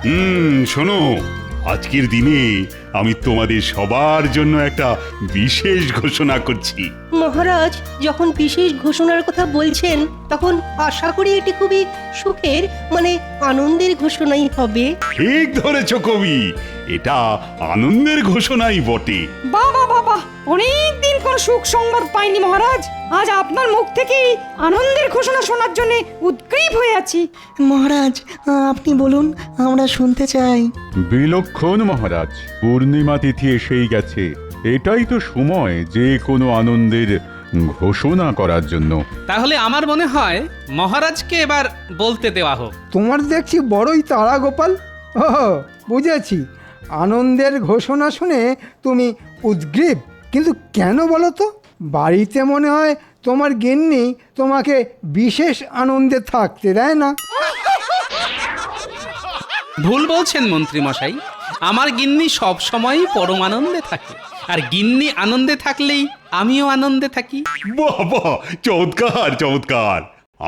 শোনো, আজকের দিনে আমি তোমাদের সবার জন্য একটা বিশেষ ঘোষণা করছি। মহারাজ যখন বিশেষ ঘোষণার কথা বলছেন তখন আশা করি এটি খুবই সুখের মানে আনন্দের ঘোষণাই হবে। ঠিক ধরেছ কবি, এটা আনন্দের ঘোষণাই বটে। বাবা বাবা, অনেক দিন কোন সুখ সংবাদ পাইনি মহারাজ। আজ আপনার মুখ থেকেই আনন্দের ঘোষণা শোনার জন্য উদ্গ্রীব হয়ে আছি। মহারাজ আপনি বলুন, আমরা শুনতে চাই। বিলক্ষণ মহারাজ, পূর্ণিমা তিথি এসেই গেছে। এটাই তো সময় যে কোনো আনন্দের ঘোষণা করার জন্য। তাহলে আমার মনে হয় মহারাজকে এবার বলতে দেওয়া হোক। তোমার দেখছি বড়ই তাড়া গোপাল। ও বুঝেছি, আনন্দের ঘোষণা শুনে তুমি উদ্গ্রীব, কিন্তু কেন বলো তো? বাড়িতে মনে হয় তোমার গিন্নি তোমাকে বিশেষ আনন্দে থাকতে দেয় না। ভুল বলছেন মন্ত্রী মশাই, আমার গিন্নি সব সময়ই পরম আনন্দে থাকে, আর গিন্নি আনন্দে থাকলেই আমিও আনন্দে থাকি। বাহ বাহ, চমৎকার চমৎকার।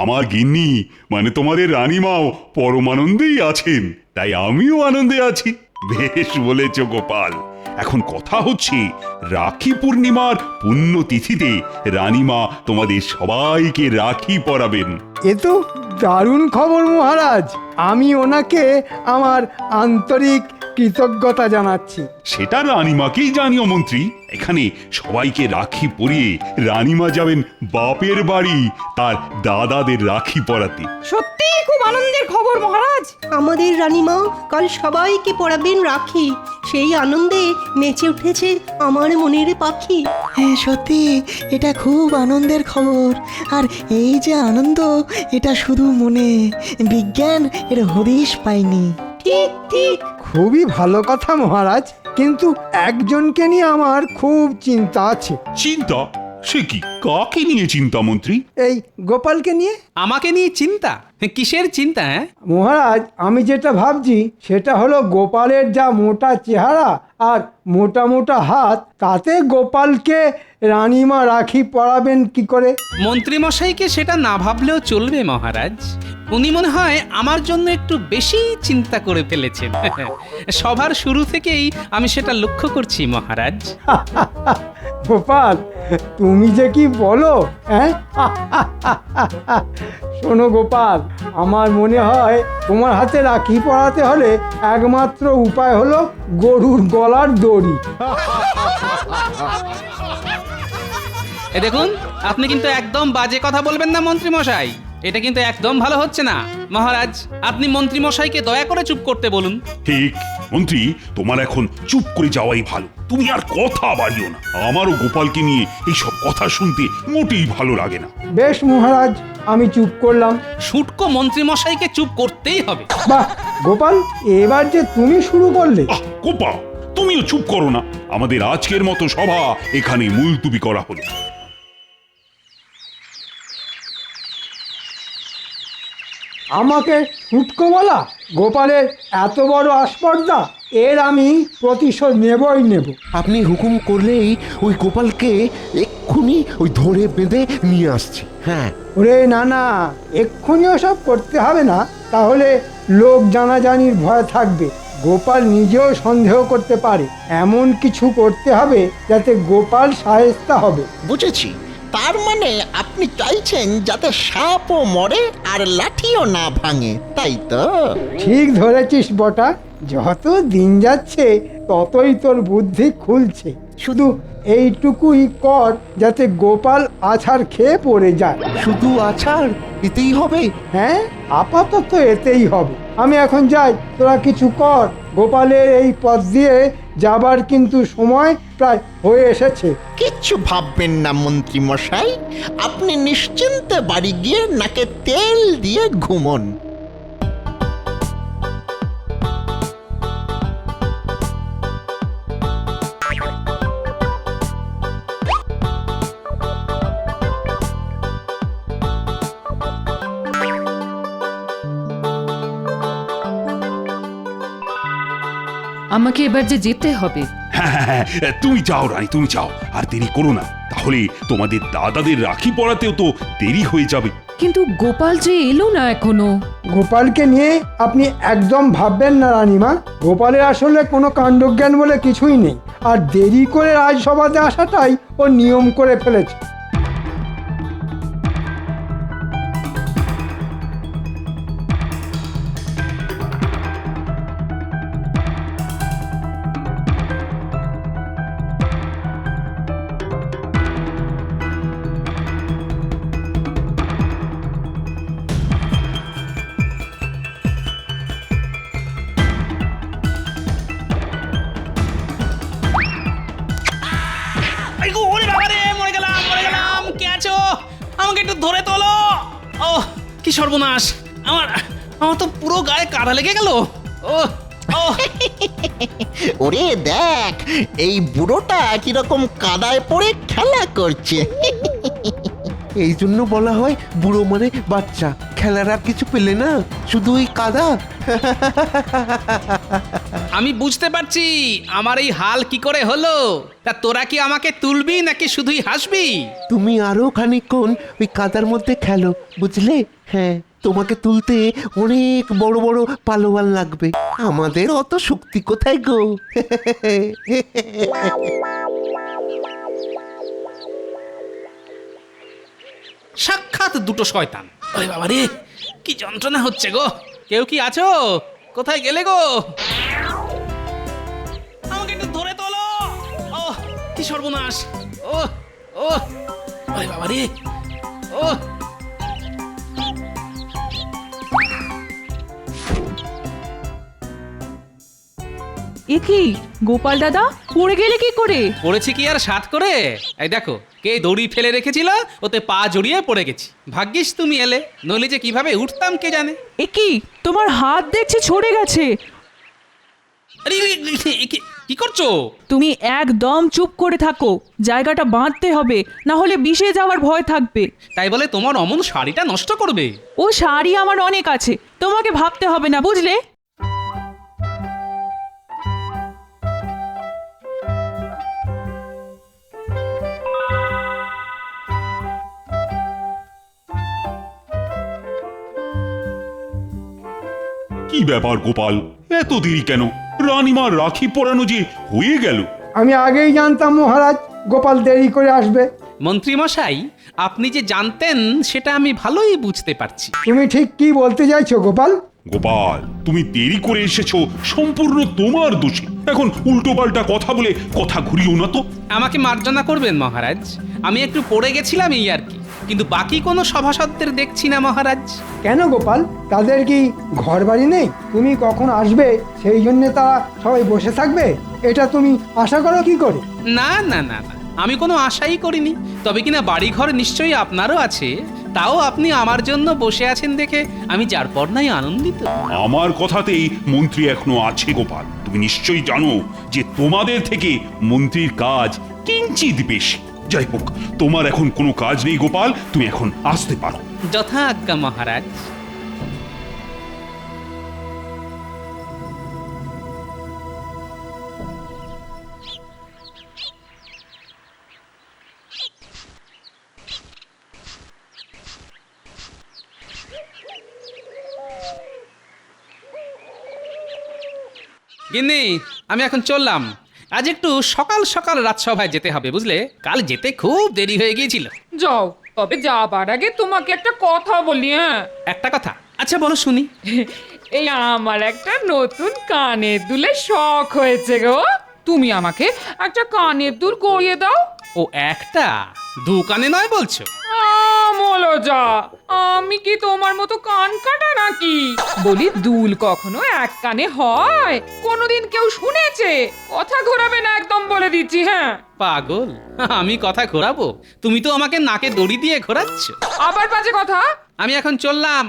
আমার গিন্নি মানে তোমাদের রানীমাও পরমানন্দেই আছেন, তাই আমিও আনন্দে আছি। বেশ বলেছ গোপাল। এখন কথা হচ্ছে, রাখি পূর্ণিমার পুণ্যতিথিতে রানীমা তোমাদের সবাইকে রাখি পরাবেন। এ তো দারুণ খবর মহারাজ। আমি ওনাকে আমার আন্তরিক কৃতজ্ঞতা জানাচ্ছি। সেটা রানীমাকেই জানিও মন্ত্রী। এখানে সবাইকে রাখি পরিয়ে রানীমা যাবেন বাপের বাড়ি তার দাদাদের রাখি পরাতে। সত্যি খুব আনন্দের খবর মহারাজ। আমাদের রানীমা কাল সবাইকে পরাবেন রাখি, সেই আনন্দে নেচে উঠেছে আমার মনের পাখি। হ্যাঁ সত্যি, এটা খুব আনন্দের খবর। আর এই যে আনন্দ, এটা শুধু মনে, বিজ্ঞান এর হদিশ পায়নি। ঠিক ঠিক। খুবই ভালো কথা মহারাজ, কিন্তু একজনকে নিয়ে আমার খুব চিন্তা আছে। চিন্তা? সে কি, কাকে নিয়ে চিন্তা মন্ত্রী? এই গোপালকে নিয়ে। আমাকে নিয়ে চিন্তা? কিসের চিন্তা? হ্যাঁ মহারাজ, আমি যেটা ভাবছি সেটা হলো গোপালের যা মোটা চেহারা আর মোটা মোটা হাত, তাতে গোপালকে রানীমা রাখি পরাবেন কি করে? মন্ত্রী মশাইকে সেটা না ভাবলেও চলবে মহারাজ। উনি মনে হয় আমার জন্য একটু বেশি চিন্তা করে ফেলেছেন। সভার শুরু থেকেই আমি সেটা লক্ষ্য করছি মহারাজ। গোপাল, তুমি যে কি বলো, হ্যাঁ? শোনো গোপাল, আমার মনে হয় তোমার হাতে রাখি পরাতে হলে একমাত্র উপায় হলো গরুর গলার দড়ি। এ দেখুন, আপনি কিন্তু একদম বাজে কথা বলবেন না মন্ত্রী মশাই। এটা কিন্তু একদম ভালো হচ্ছে না। মহারাজ, আপনি মন্ত্রী মশাইকে দয়া করে চুপ করতে বলুন। ঠিক মন্ত্রী, তোমার এখন চুপ করে যাওয়াই ভালো। তুমি আর কথা বাড়িও না। আমারও গোপালকে নিয়ে এইসব কথা শুনতে মোটেই ভালো লাগে না। বেশ মহারাজ, আমি চুপ করলাম। শুটকো মন্ত্রী মশাইকে চুপ করতেই হবে। বাহ গোপাল, এবার যে তুমি শুরু করলে। গোপা, তুমিও চুপ করো না। আমাদের আজকের মতো সভা এখানে মুলতুবি করা হলো। আমাকে ফুটকো বলা? গোপালের এত বড় আস্পর্ধা, এর আমি প্রতিশোধ নেবই নেব। আপনি হুকুম করলেই ওই গোপালকে এক্ষুনি ওই ধরে বেঁধে নিয়ে আসছি। হ্যাঁ। ওরে না না, এক্ষুনি ওসব করতে হবে না, তাহলে লোক জানাজানির ভয় থাকবে। গোপাল নিজেও সন্দেহ করতে পারে। এমন কিছু করতে হবে যাতে গোপাল শায়েস্তা হবে। বুঝেছি, তার মানে আপনি চাইছেন যাতে সাপও মরে আর লাঠিও না ভাঙে, তাই তো? ঠিক ধরেছিস বটা। যত দিন যাচ্ছে ততই তোর বুদ্ধি খুলছে। শুধু এইটুকুই কর যাতে গোপাল আছাড় খেয়ে পড়ে যায়। শুধু আছাড় এতেই হবে? হ্যাঁ, আপাতত এতেই হবে। আমি এখন যাই, তোরা কিছু কর। গোপালের এই পথ দিয়ে যাবার কিন্তু সময় প্রায় হয়ে এসেছে। কিচ্ছু ভাববেন না মন্ত্রী মশাই, আপনি নিশ্চিন্তে বাড়ি গিয়ে নাকে তেল দিয়ে ঘুমন। আমাকে এবার যে যেতে হবে। হ্যাঁ, তুমি যাও রানী, তুমি যাও, আর দেরি করো না। তাহলে হলে তোমাদের দাদাদের রাখি পরাতেও তো দেরি হয়ে যাবে। কিন্তু গোপাল যে এলো না এখনো। গোপালকে নিয়ে আপনি একদম ভাববেন না রানীমা। গোপালের আসলে কোনো কাণ্ডজ্ঞান বলে কিছুই নেই, আর দেরি করে রাজসভাতে আসাটাই ও নিয়ম করে ফেলেছে। ওরে বাবা রে, মরে গেলাম। কে আছো? আমাকে একটু ধরে তোলো। ও কি সর্বনাশ, আমার আমার তো পুরো গায়ে কাটা লেগে গেল। ও ও ওরে দেখ, এই বুড়োটা কিরকম কাদায় পড়ে খেলা করছে। এই জন্য বলা হয় বুড়ো মানে বাচ্চা, খেলার আর কিছু পেলে না, শুধু ওই কাদা। আমি বুঝতে পারছি আমার এই হাল কি করে হলো। তা তোরা কি আমাকে তুলবি নাকি শুধুই হাসবি? তুমি আরো খানিকক্ষণ ওই কাদার মধ্যে খেলো, বুঝলে? হ্যাঁ, তোমাকে তুলতে অনেক বড় বড় পালোয়ান লাগবে, আমাদের অত শক্তি কোথায় গো। সাক্ষাৎ দুটো শয়তান। ওরে বাবা রে, কি যন্ত্রণা হচ্ছে গো। কেউ কি আছো? কোথায় গেলে গো? আমাকে একটু ধরে তোলো। ও কি সর্বনাশ। ও ও ওরে বাবা রে। ও এ কি গোপাল দাদা, পড়ে গেলে কি করে? পড়েছি কি আর সাত করে? এই দেখো, কে দড়ি ফেলে রেখেছিল, ওতে পা জড়িয়ে পড়ে গেছি। ভাগ্যিস তুমি এলে, নইলে যে কিভাবে উঠতাম কে জানে। এ কি তোমার হাত দেখছি ছড়ে গেছে। আরে, কি করছো? তুমি একদম চুপ করে থাকো, জায়গাটা বাঁধতে হবে, না হলে বিষে যাওয়ার ভয় থাকবে। তাই বলে তোমার অমন শাড়িটা নষ্ট করবে? ও শাড়ি আমার অনেক আছে, তোমাকে ভাবতে হবে না, বুঝলে? কি ব্যাপার গোপাল, এত দেরি কেন? রানীমার রাখি পরানো যে হয়ে গেল। আমি আগেই জানতাম মহারাজ গোপাল দেরি করে আসবে। মন্ত্রী মশাই, আপনি যে জানতেন সেটা আমি ভালোই বুঝতে পারছি। তুমি ঠিক কি বলতে চাইছো গোপাল? গোপাল, তুমি দেরি করে এসেছো সম্পূর্ণ তোমার দোষে। এখন উল্টো পাল্টা কথা বলে কথা ঘুরিও না তো। আমাকে মার্জনা করবেন মহারাজ, আমি একটু পড়ে গেছিলাম এই আর কি। কিন্তু বাকি কোনো সভাসদদের দেখছি না মহারাজ। কেন গোপাল, তাদের কি ঘর বাড়ি নেই? তুমি কখন আসবে সেই জন্য তারা সবাই বসে থাকবে, এটা তুমি আশা করো কি করে? না না না না, আমি কোনো আশাই করিনি। তবে কিনা বাড়িঘর নিশ্চয়ই আপনারও আছে, তাও আপনি আমার জন্য বসে আছেন দেখে আমি যার পর নাই আনন্দিত। আমার কথাতেই মন্ত্রী এখনো আছে গোপাল। তুমি নিশ্চয়ই জানো যে তোমাদের থেকে মন্ত্রীর কাজ কিঞ্চিত বেশি। যাই হোক, তোমার এখন কোনো কাজ নেই গোপাল, তুমি এখন আসতে পারো। যথা আজ্ঞা মহারাজ। গিন্নি, আমি এখন চললাম। আজ একটু সকাল সকাল রাজসভায় যেতে হবে, বুঝলে? কাল যেতে খুব দেরি হয়ে গিয়েছিল। যাও, তবে যাবার আগে তোমাকে একটা কথা বলি। হ্যাঁ, একটা কথা? আচ্ছা বলো শুনি। এই আমার একটা নতুন কানের দুলের শখ হয়েছে গো। তুমি আমাকে একটা কানের দুল গড়িয়ে দাও। ও একটা? দু কানে নয় বলছো? বলো যা, আমি কি তোমার মতো কান কাটা নাকি? বলি, দুল কখনো এক কানে হয়? কোনোদিন কেউ শুনেছে? কথা ঘোরাবে না একদম, বলে দিচ্ছি। হ্যাঁ, পাগল, আমি কথা ঘোরাবো? তুমি তো আমাকে নাকে দড়ি দিয়ে ঘোরাচ্ছ। আবার বাজে কথা। আমি এখন চললাম।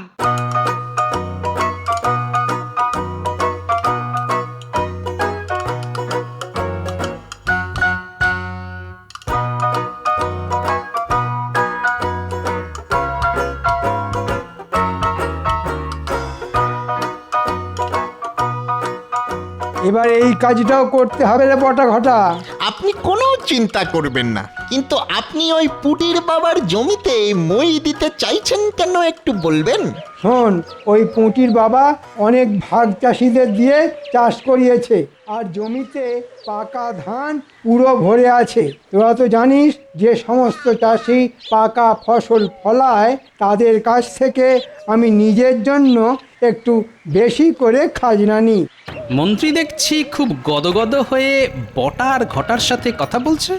এবার এই কাজটাও করতে হবে রে বটা ঘটা। আপনি কোনো চিন্তা করবেন না, কিন্তু আপনি ওই পুটির বাবার জমিতে মই দিতে চাইছেন কেন একটু বলবেন? শোন, ওই পুঁটির বাবা অনেক ভাগ চাষিদের দিয়ে চাষ করিয়েছে, আর জমিতে পাকা ধান পুরো ভরে আছে। তোরা তো জানিস যে সমস্ত চাষি পাকা ফসল ফলায় তাদের কাছ থেকে আমি নিজের জন্য একটু বেশি করে খাজনা নিই। মন্ত্রী দেখছি খুব গদগদ হয়ে বটা আর ঘটার সাথে কথা বলছে।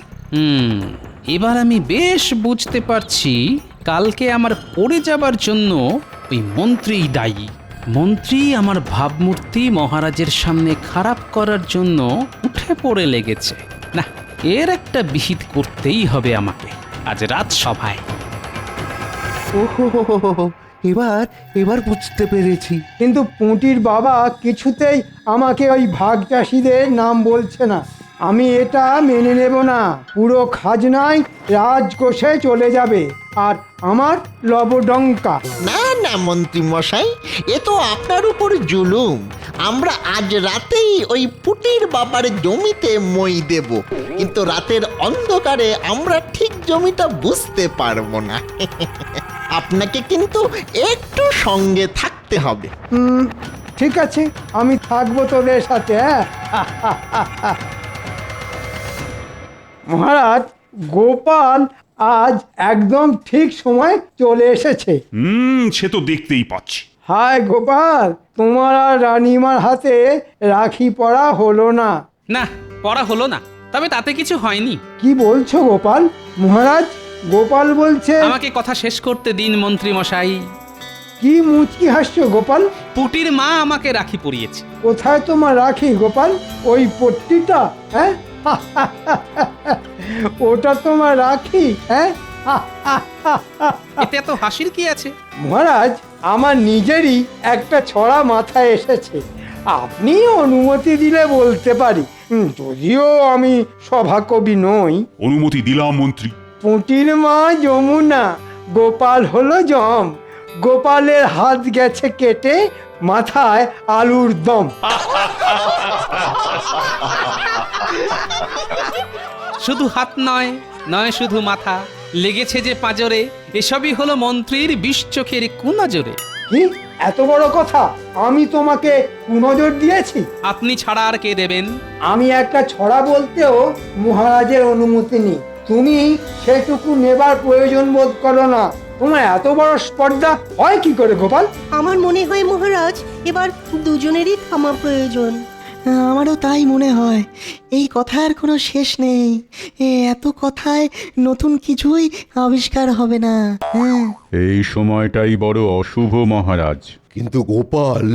এবার আমি বেশ বুঝতে পারছি কালকে আমার পড়ে যাবার জন্য ওই মন্ত্রীই দায়ী। মন্ত্রী আমার ভাবমূর্তি মহারাজের সামনে খারাপ করার জন্য উঠে পড়ে লেগেছে। না, এর একটা বিহিত করতেই হবে আমাকে আজ রাজসভায়। ওহো, এবার এবার বুঝতে পেরেছি। কিন্তু পুঁটির বাবা কিছুতেই আমাকে ওই ভাগ চাষিদের নাম বলছে না। আমি এটা মেনে নেব না। পুরো খাজনায় রাজকোষে চলে যাবে, আর আমার লবডঙ্কা। না না মন্ত্রী মশাই, এ তো আপনার উপর জুলুম। আমরা আজ রাতেই ওই পুটির বাবার জমিতে মই দেব, কিন্তু রাতের অন্ধকারে আমরা ঠিক জমিটা বুঝতে পারবো না। আপনাকে কিন্তু একটু সঙ্গে থাকতে হবে। ঠিক আছে, আমি থাকবো তোদের সাথে। হ্যাঁ মহারাজ, গোপাল আজ একদম ঠিক সময় চলে এসেছে। সে তো দেখতেই পাচ্ছি। হায় গোপাল, তোমার আর রানীমার হাতে রাখি পরা হলো না। না, পড়া হলো না, তবে তাতে কিছু হয়নি। কি বলছো গোপাল? মহারাজ, গোপাল বলছে। আমাকে কথা শেষ করতে দিন মন্ত্রী মশাই। কি মুচকি হাসছো গোপাল? পুটির মা আমাকে রাখি পরিয়েছে। কোথায় তোমার রাখি গোপাল? ওই পট্টিটা? হ্যাঁ ওটা তোমার রাখি? হ্যাঁ এতে এত হাসির কি আছে? মহারাজ, আমার নিজেরই একটা ছড়া মাথায় এসেছে। আপনি অনুমতি দিলে বলতে পারি, যদিও আমি সভাকবি নই। অনুমতি দিলাম মন্ত্রী। পুঁটির মা যমুনা, গোপাল হলো জম। গোপালের হাত গেছে কেটে, মাথায় আলুর দম। শুধু হাত নয়, নয় শুধু মাথা, লেগেছে যে পাঁজরে। এসবই হলো মন্ত্রীর বিষ চোখের কুনজরে। কি এত বড় কথা? আমি তোমাকে কুনজর দিয়েছি? আপনি ছাড়া আর কে দেবেন? আমি একটা ছড়া বলতেও মহারাজের অনুমতি নিই। তুমি সেটুকু নেবার প্রয়োজন বোধ করো না। তোমার এত বড় স্পর্ধা হয় কি করে গোপাল? আমার মনে হয় মহারাজ, এবার দুজনেরই থামা প্রয়োজন। আমারও তাই মনে হয়। এই কথার কোনো শেষ নেই। এত কথায় নতুন কিছুই আবিষ্কার হবে না। হ্যাঁ, এই সময়টাই বড় অশুভ মহারাজ। কিন্তু গোপাল,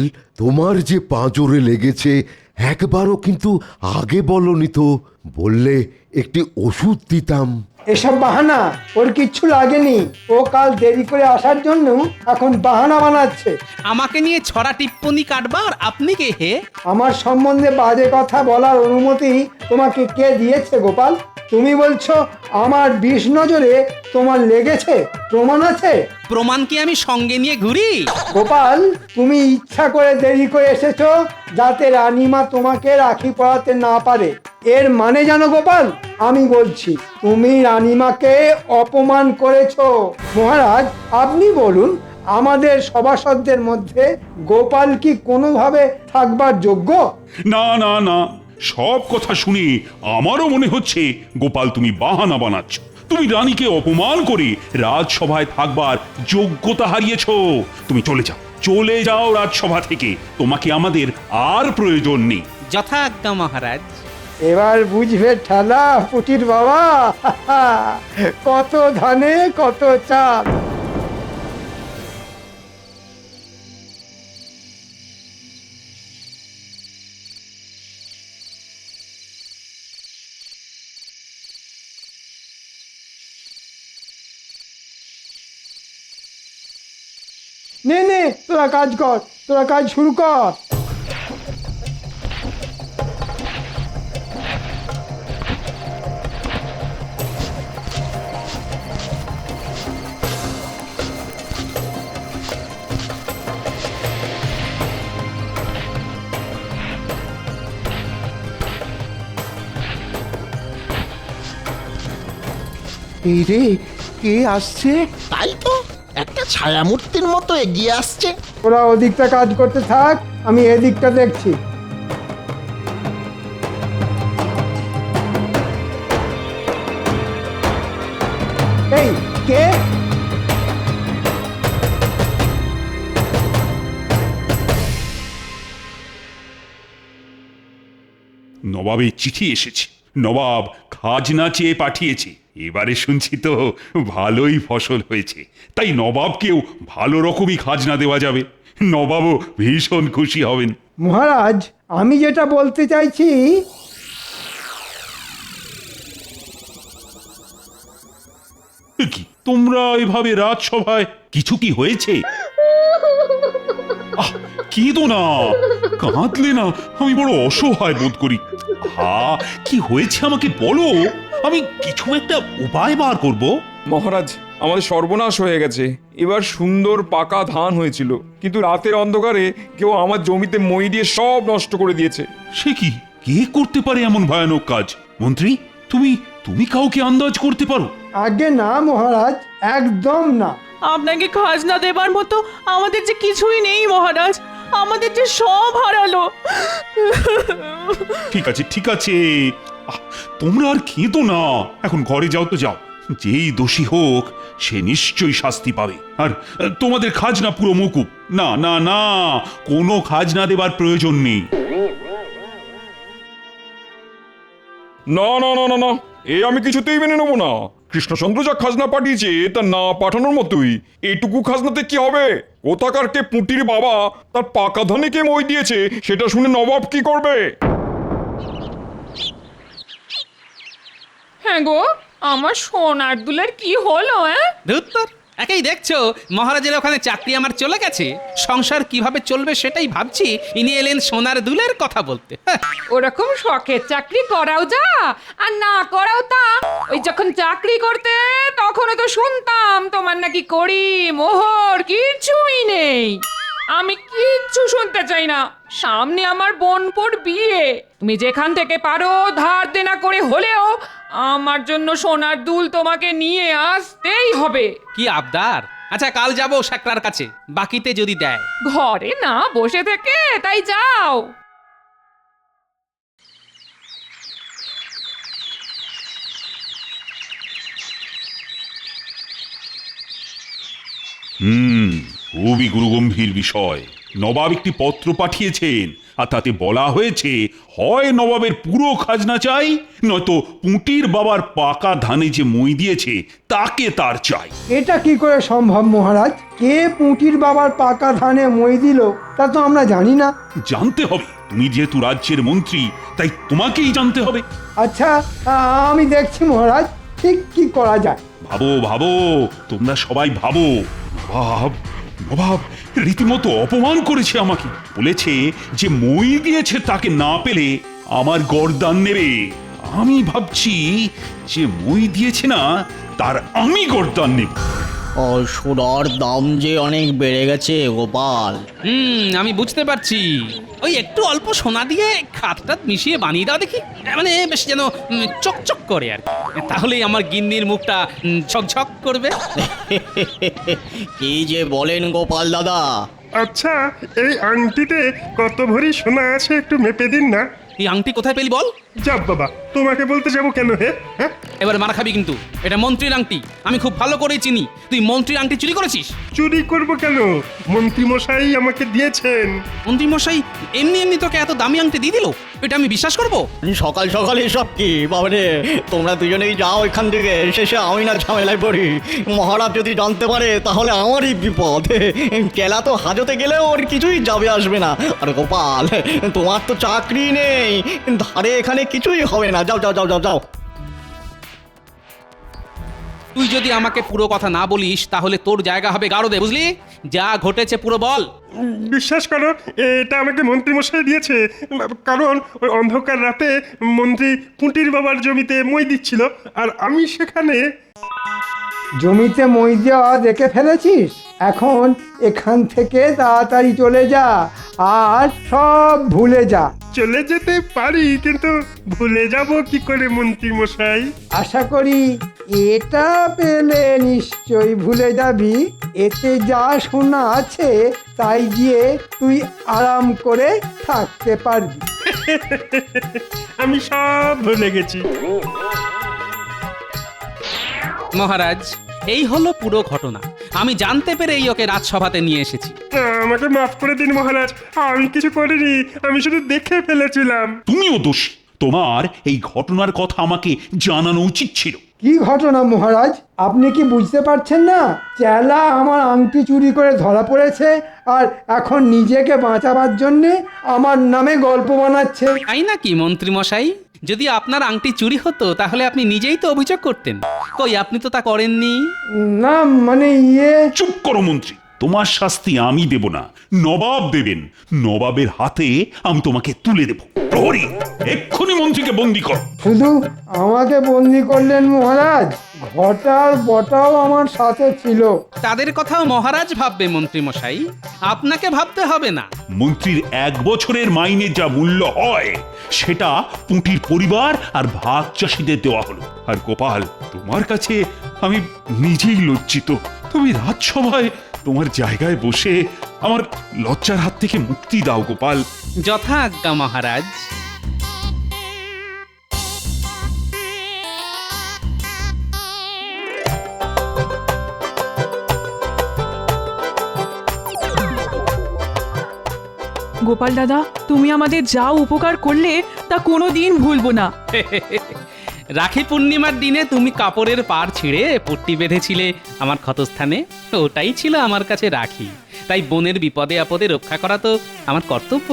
তোমার যে পাঁজরে লেগেছে একবারও কিন্তু আগে বলনি তো। বললে একটি ওষুধ দিতাম। এসব বাহানা, ওর কিচ্ছু লাগেনি। ও কাল দেরি করে আসার জন্য এখন বাহানা বানাচ্ছে। আমাকে নিয়ে ছড়া টিপ্পনি কাটবার আপনি কে হে? আমার সম্বন্ধে বাজে কথা বলার অনুমতি তোমাকে কে দিয়েছে গোপাল? তুমি বলছো আমার বিষ নজরে তোমার লেগেছে? প্রমাণ আছে? প্রমাণ কি আমি সঙ্গে নিয়ে ঘুরি? গোপাল, তুমি ইচ্ছা করে দেরি করে এসেছো যাতে রানীমা তোমাকে রাখি পরাতে না পারে। এর মানে জানো গোপাল? আমি বলছি, তুমি রানীমাকে অপমান করেছো। মহারাজ, আপনি বলুন, আমাদের সভাসদদের মধ্যে গোপাল কি কোনোভাবে থাকবার যোগ্য? না না না, সব কথা শুনে আমারও মনে হচ্ছে গোপাল তুমি বাহানা বানাচ্ছ। তুমি রানীকে অপমান করে রাজসভায় থাকবার যোগ্যতা হারিয়েছ। তুমি চলে যাও রাজসভা থেকে। তোমাকে আমাদের আর প্রয়োজন নেই। যথা আজ্ঞা মহারাজ। এবার বুঝবে ঠেলা পুটির বাবা, কত ধানে কত চাল। নে, তোরা কাজ কর, তোরা কাজ শুরু কর। এই রে, কে আসছে? তাই তো, একটা ছায়ামূর্তির মতো এগিয়ে আসছে। ওরা ওদিকটা কাজ করতে থাক, আমি এদিকটা দেখছি। এই কে? নবাবের চিঠি এসেছে। নবাব খাজনা চেয়ে পাঠিয়েছে। এবারে শুনছি তো ভালোই ফসল হয়েছে, তাই নবাবকেও ভালো রকমই খাজনা দেওয়া যাবে। নবাবও ভীষণ খুশি হবেন। মহারাজ, আমি যেটা বলতে চাইছি, কি তোমরা এভাবে রাজসভায়? কিছু কি হয়েছে? কেঁদো না, কাঁদলে না আমি বড় অসহায় বোধ করি। কি হয়েছে আমাকে বলো, আমি কিছু একটা উপায় বার করব। মহারাজ, আমাদের সর্বনাশ হয়ে গেছে। এবার সুন্দর পাকা ধান হয়েছিল, কিন্তু রাতের অন্ধকারে কেউ আমার জমিতে মই দিয়ে সব নষ্ট করে দিয়েছে। সে কি, কে করতে পারে এমন ভয়ানক কাজ? মন্ত্রী, তুমি কাউকে আন্দাজ করতে পারো? আগে না মহারাজ, একদম না। আপনাকে খাজনা দেবার মতো আমাদের যে কিছুই নেই মহারাজ, আমাদের যে সব হারালো। ঠিক আছে ঠিক আছে, তোমরা আর কেঁদো না, এখন ঘরে যাও তো যাও। যেই দোষী হোক সে নিশ্চয়ই শাস্তি পাবে। আর তোমাদের খাজনা পুরো মকুব। না না না, কোনো খাজনা দেবার প্রয়োজন নেই। না না না না না, এ আমি কিছুতেই মেনে নেবো না। কৃষ্ণচন্দ্র যা খাজনা পাঠিয়েছে তা না পাঠানোর মতোই। এইটুকু খাজনাতে কি হবে? কোথাকার কে পুঁটির বাবা তার পাকা ধানে কে মই দিয়েছে সেটা শুনে নবাব কি করবে? হ্যাঁ গো, আমার সোনার দুলের কি হলো? ধুত্তর, একেই দেখছো মহারাজের ওখানে চাকরি আমার চলে গেছে, সংসার কিভাবে চলবে সেটাই ভাবছি, ইনি এলেন সোনার দুলের কথা বলতে। ওরকম শখের চাকরি করাও যা আর না করাও তা। ওই যখন চাকরি করতে তখনও তো শুনতাম তোমার নাকি কড়ি মোহর কিছুই নেই। আমি কিচ্ছু শুনতে চাই না। সামনে আমার বোনপোর বিয়ে, তুমি যেখান থেকে পারো ধার দেনা করে হলেও আমার জন্য সোনার দুল তোমাকে নিয়ে আসতেই হবে। কি আবদার? আচ্ছা, কাল যাবো শাকরার কাছে, বাকিতে যদি দেয়। ঘরে না বসে থেকে তাই যাও। খুবই গুরুগম্ভীর বিষয়। নবাব একটি পত্র পাঠিয়েছেন, আর তাতে বলা হয়েছে হয় নবাবের পুরো খাজনা চাই, নয়তো পুঁটির বাবার পাকা ধানে যে মই দিয়েছে তাকে তার চাই। এটা কি করে সম্ভব মহারাজ? কে পুঁটির বাবার পাকা ধানে মই দিল তা তো আমরা জানি না। জানতে হবে, তুমি যেহেতু রাজ্যের মন্ত্রী তাই তোমাকেই জানতে হবে। আচ্ছা, আমি দেখছি মহারাজ, ঠিক কি করা যায়। ভাবো ভাবো, তোমরা সবাই ভাবো। নবাব রীতিমতো অপমান করেছে আমাকে, বলেছে যে মই দিয়েছে তাকে না পেলে আমার গর্দান নেবে। আমি ভাবছি যে মই দিয়েছে না তার আমি গর্দান নেব। সোনার দাম যে অনেক বেড়ে গেছে গোপাল। আমি বুঝতে পারছি। ওই একটু অল্প সোনা দিয়ে খাতটাত মিশিয়ে বানিয়ে দাও দেখি, মানে বেশ যেন চকচক করে আর কি, তাহলেই আমার গিন্নির মুখটা ঝকঝক করবে। কি যে বলেন গোপাল দাদা। আচ্ছা, এই আংটিতে কত ভরি সোনা আছে একটু মেপে দিন না। এই আংটি কোথায় পেলি বল? যাব বাবা, তোমাকে বলতে যাবো কেন? হ্যাঁ, এবার মারা খাবি কিন্তু। এটা মন্ত্রীর আংটি, আমি খুব ভালো করেই চিনি। তুই মন্ত্রীর আংটি চুরি করেছিস? চুরি করব কেন? মন্ত্রী মশাই আমাকে দিয়েছেন। মন্ত্রী মশাই এমনি এমনি তোকে এত দামি আংটি দিয়ে দিল? এটা আমি বিশ্বাস করব? সকাল সকাল এসব কি বাবারে? তোমরা দুজনেই যাও এখান থেকে, শেষে আমি না ঝামেলায় পড়ি। মহারাজ যদি জানতে পারে তাহলে আমারই বিপদ। কেলা তো হাজতে গেলেও ওর কিছুই যাবে আসবে না। আর গোপাল, তোমার তো চাকরি নেই, ধারে এখানে কিছুই হবে না। যাও যাও যাও যাও যাও। তুই যদি আমাকে পুরো কথা না বলিস তাহলে তোর জায়গা হবে গারদে, বুঝলি? যা ঘটেছে পুরো বল। বিশ্বাস করো, এটা আমাকে মন্ত্রী মশাই দিয়েছে। কারণ ওই অন্ধকার রাতে মন্ত্রী পুঁটির বাবার জমিতে মই দিচ্ছিল, আর আমি সেখানে। জমিতে মই দেওয়া দেখে ফেলেছিস? এখন এখান থেকে তাড়াতাড়ি চলে যা আর সব ভুলে যা। চলে যেতে পারি, কিন্তু ভুলে যাব কি করে মন্ত্রী মশাই? আশা করি এটা পেলে নিশ্চয়ই ভুলে যাবি। এতে যা শোনা আছে তাই দিয়ে তুই আরাম করে থাকতে পারবি। আমি সব ভুলে গেছি। মহারাজ, এই হলো পুরো ঘটনা। আমি জানতে পেরেই ওকে রাজসভাতে নিয়ে এসেছি। আমাকে মাফ করে দিন মহারাজ, আমি কিছু করিনি, আমি শুধু দেখে ফেলেছিলাম। তুমিও দোষী। তোমার এই ঘটনার কথা আমাকে জানানো উচিত ছিল। কি ঘটনা মহারাজ, আপনি কি বুঝতে পারছেন না? চেলা আমার আংটি চুরি করে ধরা পড়েছে আর এখন নিজেকে বাঁচাবার জন্যে আমার নামে গল্প বানাচ্ছে। তাই নাকি মন্ত্রী মশাই? যদি আপনার আংটি চুরি হতো তাহলে আপনি নিজেই তো অভিযোগ করতেন। কই, আপনি তো তা করেননি। না মানে চুপ করো মন্ত্রী, তোমার শাস্তি আমি দেব না, নবাব দেবেন। নবাবের হাতে আমি তোমাকে তুলে দেব। প্রহরী, এক্ষুনি মন্ত্রীকে বন্দি কর। শুধু আমাকে বন্দি করলেন মহারাজ, ঘটার বটাও আমার সাথে ছিল। তাদের কথাও মহারাজ ভাববে মন্ত্রী মশাই, আপনাকে ভাবতে হবে না। মন্ত্রীর 1 বছরের মাইনে যা মূল্য হয় সেটা পুঁটির পরিবার আর ভাগ চাষীদের দেওয়া হলো। আর গোপাল, তোমার কাছে আমি নিজেই লজ্জিত। তুমি রাজসভায় তোমার জায়গায় বসে আমার লজ্জার হাত থেকে মুক্তি দাও গোপাল। যথা আজ্ঞা মহারাজ। গোপাল দাদা, তুমি আমাদের যা উপকার করলে তা কোনোদিন ভুলবো না। রাখি পূর্ণিমার দিনে তুমি কাপড়ের পাড় ছিঁড়ে পট্টি বেঁধেছিলে আমার ক্ষতস্থানে, ওটাই ছিল আমার কাছে রাখি। তাই বোনের বিপদে আপদে রক্ষা করা তো আমার কর্তব্য।